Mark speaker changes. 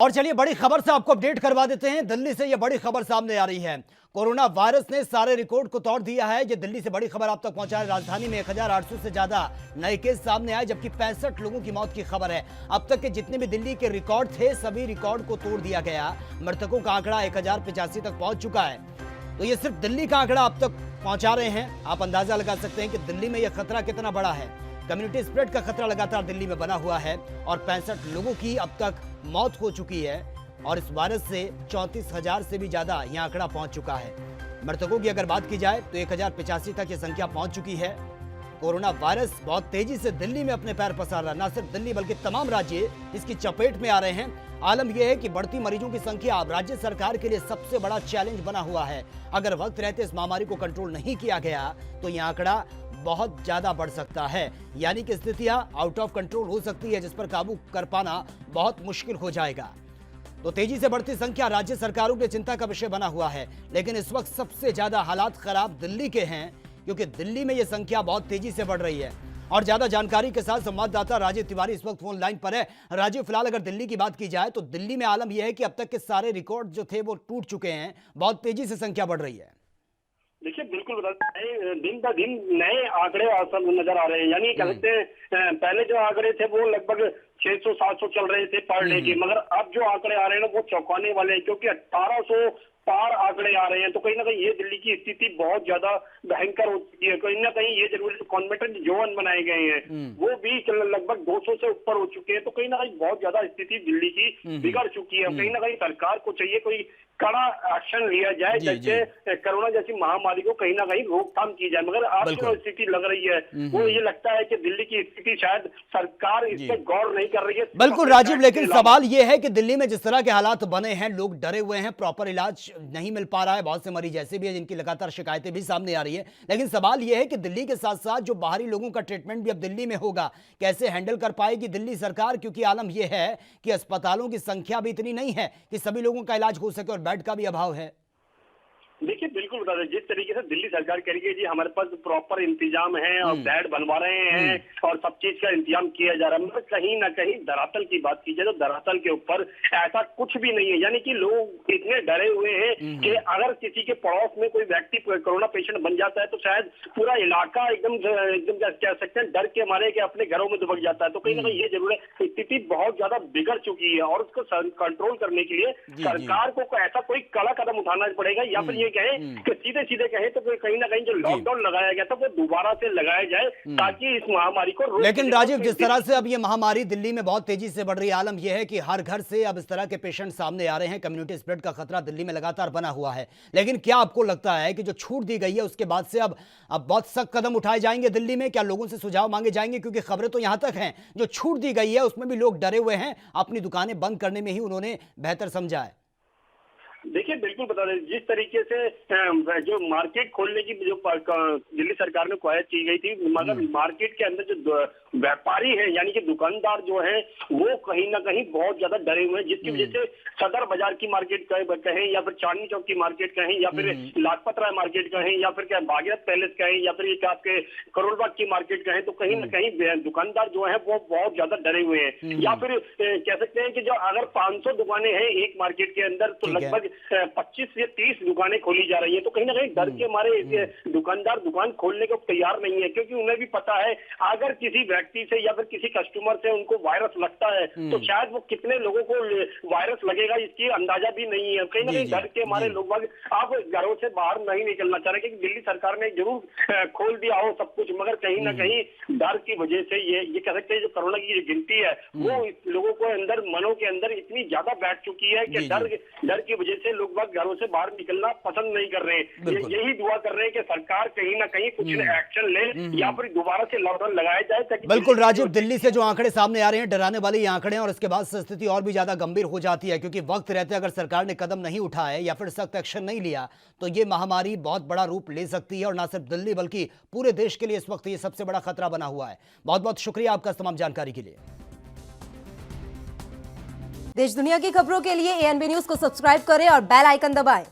Speaker 1: और चलिए बड़ी खबर से आपको अपडेट करवा देते हैं। दिल्ली से यह बड़ी खबर सामने आ रही है। कोरोना वायरस ने सारे रिकॉर्ड को तोड़ दिया है। ये दिल्ली से बड़ी खबर आप तक पहुंचा है। राजधानी में 1800 से ज्यादा नए केस सामने आए, जबकि 65 लोगों की मौत की खबर है। अब तक के जितने भी दिल्ली के रिकॉर्ड थे, सभी रिकॉर्ड को तोड़ दिया गया। मृतकों का आंकड़ा 1085 तक पहुंच चुका है। तो ये सिर्फ दिल्ली का आंकड़ा अब तक पहुंचा रहे हैं। आप अंदाजा लगा सकते हैं कि दिल्ली में यह खतरा कितना बड़ा है। कम्युनिटी स्प्रेड का खतरा लगातार दिल्ली में बना हुआ है और 65 लोगों की अब तक मौत हो चुकी है और इस वायरस से 34,000 से भी ज्यादा यह आंकड़ा पहुंच चुका है। मृतकों की अगर बात की जाए तो 1085 तक यह संख्या पहुंच चुकी है। कोरोना वायरस बहुत तेजी से दिल्ली में अपने पैर पसार रहा है। न सिर्फ दिल्ली बल्कि तमाम राज्य इसकी चपेट में आ रहे हैं। आलम यह है कि बढ़ती मरीजों की संख्या अब राज्य सरकार के लिए सबसे बड़ा चैलेंज बना हुआ है। अगर वक्त रहते इस महामारी को कंट्रोल नहीं किया गया तो यह आंकड़ा बहुत ज्यादा बढ़ सकता है, यानी कि स्थितियां आउट ऑफ कंट्रोल हो सकती है, जिस पर काबू कर पाना बहुत मुश्किल हो जाएगा। तो तेजी से बढ़ती संख्या राज्य सरकारों की चिंता का विषय बना हुआ है। लेकिन इस वक्त सबसे ज्यादा हालात खराब दिल्ली के हैं, क्योंकि दिल्ली में यह संख्या बहुत तेजी से बढ़ रही है। और ज्यादा जानकारी के साथ संवाददाता राजीव तिवारी इस वक्त फोन लाइन पर है। राजीव, फिलहाल अगर दिल्ली की बात की जाए तो दिल्ली में आलम यह है कि अब तक के सारे रिकॉर्ड जो थे वो टूट चुके हैं। बहुत तेजी से संख्या बढ़ रही है।
Speaker 2: देखिए, बिल्कुल दिन ब दिन नए आंकड़े नजर आ रहे हैं। यानी कह सकते हैं पहले जो आंकड़े थे वो लगभग 600-700 चल रहे थे पर डे के, मगर अब जो आंकड़े आ रहे हैं वो चौंकाने वाले हैं, क्योंकि 1800 पार आंकड़े आ रहे हैं। तो कहीं ना कहीं ये दिल्ली की स्थिति बहुत ज्यादा भयंकर हो चुकी है। कहीं ना कहीं ये जरूरी कॉन्वेंटेड जोन बनाए गए हैं वो भी लगभग 200 से ऊपर हो चुके हैं। तो कहीं ना कहीं बहुत ज्यादा स्थिति दिल्ली की बिगड़ चुकी है। कहीं ना कहीं सरकार को चाहिए कोई कड़ा एक्शन लिया जाए, जैसे कोरोना जैसी महामारी को कहीं ना कहीं रोकथाम की जाए। मगर आज जो स्थिति लग रही है वो ये लगता है कि दिल्ली की स्थिति शायद सरकार इस पर गौर नहीं कर रही है।
Speaker 1: बिल्कुल राजीव, लेकिन सवाल ये है कि दिल्ली में जिस तरह के हालात बने हैं, लोग डरे हुए हैं, प्रॉपर इलाज नहीं मिल पा रहा है। बहुत से मरीज ऐसे भी हैं जिनकी लगातार शिकायतें भी सामने आ रही है। लेकिन सवाल यह है कि दिल्ली के साथ साथ जो बाहरी लोगों का ट्रीटमेंट भी अब दिल्ली में होगा, कैसे हैंडल कर पाएगी दिल्ली सरकार? क्योंकि आलम यह है कि अस्पतालों की संख्या भी इतनी नहीं है कि सभी लोगों का इलाज हो सके और बेड का भी अभाव है।
Speaker 2: देखिए, बिल्कुल बता दें, जिस तरीके से दिल्ली सरकार कह रही है जी हमारे पास प्रॉपर इंतजाम है और बेड बनवा रहे हैं और सब चीज का इंतजाम किया जा रहा है, मगर कहीं ना कहीं धरातल की बात की जाए तो धरातल के ऊपर ऐसा कुछ भी नहीं है। यानी कि लोग इतने डरे हुए हैं कि अगर किसी के पड़ोस में कोई व्यक्ति कोरोना पेशेंट बन जाता है तो शायद पूरा इलाका एकदम कह सकते हैं डर के मारे कि अपने घरों में दुबक जाता है। तो कहीं ना कहीं ये जरूर है, स्थिति बहुत ज्यादा बिगड़ चुकी है और उसको कंट्रोल करने के लिए सरकार को ऐसा कोई कड़ा कदम उठाना पड़ेगा, या फिर कहें कि सीधे सीधे कहें तो कहीं ना कहीं जो लॉकडाउन लगाया गया था वो दोबारा से लगाया जाए ताकि इस महामारी को
Speaker 1: लेकिन राजीव, जिस तरह से अब ये महामारी दिल्ली में बहुत तेजी से बढ़ रही है, आलम यह है कि हर घर से अब इस तरह के पेशेंट सामने आ रहे हैं। कम्युनिटी स्प्रेड का खतरा दिल्ली में लगातार बना हुआ है। लेकिन क्या आपको लगता है कि जो छूट दी गई है उसके बाद से अब बहुत सख्त कदम उठाए जाएंगे दिल्ली में? क्या लोगों से सुझाव मांगे जाएंगे? क्योंकि खबरें तो यहां तक हैं, जो छूट दी गई है उसमें भी लोग डरे हुए हैं। अपनी दुकानें बंद करने में ही उन्होंने बेहतर समझा है।
Speaker 2: देखिए, बिल्कुल बता दें, जिस तरीके से जो मार्केट खोलने की जो दिल्ली सरकार ने कवायद की गई थी, मगर मार्केट के अंदर जो व्यापारी है यानी कि दुकानदार जो है वो कहीं ना कहीं बहुत ज्यादा डरे हुए हैं, जिसकी वजह से सदर बाजार की मार्केट कहें या फिर चांदनी चौक की मार्केट कहें या फिर लाजपत राय मार्केट कहें या फिर क्या भागीरथ पैलेस कहें या फिर आपके करोल बाग की मार्केट कहें, तो कहीं ना कहीं दुकानदार जो है वो बहुत ज्यादा डरे हुए हैं। या फिर कह सकते हैं कि जो अगर 500 दुकानें हैं एक मार्केट के अंदर तो लगभग 25 से 30 दुकानें खोली जा रही है। तो कहीं ना कहीं डर के मारे दुकानदार दुकान खोलने को तैयार नहीं है, क्योंकि उन्हें भी पता है अगर किसी व्यक्ति से या फिर किसी कस्टमर से उनको वायरस लगता है तो शायद वो कितने लोगों को वायरस लगेगा इसकी अंदाजा भी नहीं है। कहीं ना कहीं डर के मारे लोग अब घरों से बाहर नहीं निकलना चाह रहे, क्योंकि दिल्ली सरकार ने जरूर खोल दिया हो सब कुछ, मगर कहीं ना कहीं डर की वजह से ये कह सकते हैं जो कोरोना की गिनती है वो लोगों को अंदर मनों के अंदर इतनी ज्यादा बैठ चुकी है कि डर की वजह से लोग घरों से बाहर निकलना पसंद नहीं कर रहे हैं। यही दुआ कर रहे हैं कि सरकार कहीं ना कहीं कुछ एक्शन ले या फिर दोबारा से लॉकडाउन लगाया जाए।
Speaker 1: बिल्कुल राजीव, दिल्ली से जो आंकड़े सामने आ रहे हैं डराने वाले ये आंकड़े हैं और इसके बाद स्थिति और भी ज्यादा गंभीर हो जाती है, क्योंकि वक्त रहते अगर सरकार ने कदम नहीं उठाए या फिर सख्त एक्शन नहीं लिया तो ये महामारी बहुत बड़ा रूप ले सकती है और ना सिर्फ दिल्ली बल्कि पूरे देश के लिए इस वक्त ये सबसे बड़ा खतरा बना हुआ है। बहुत बहुत शुक्रिया आपका तमाम जानकारी के लिए।
Speaker 3: देश दुनिया की खबरों के लिए एएनबी न्यूज को सब्सक्राइब करें और बेल आइकन दबाएं।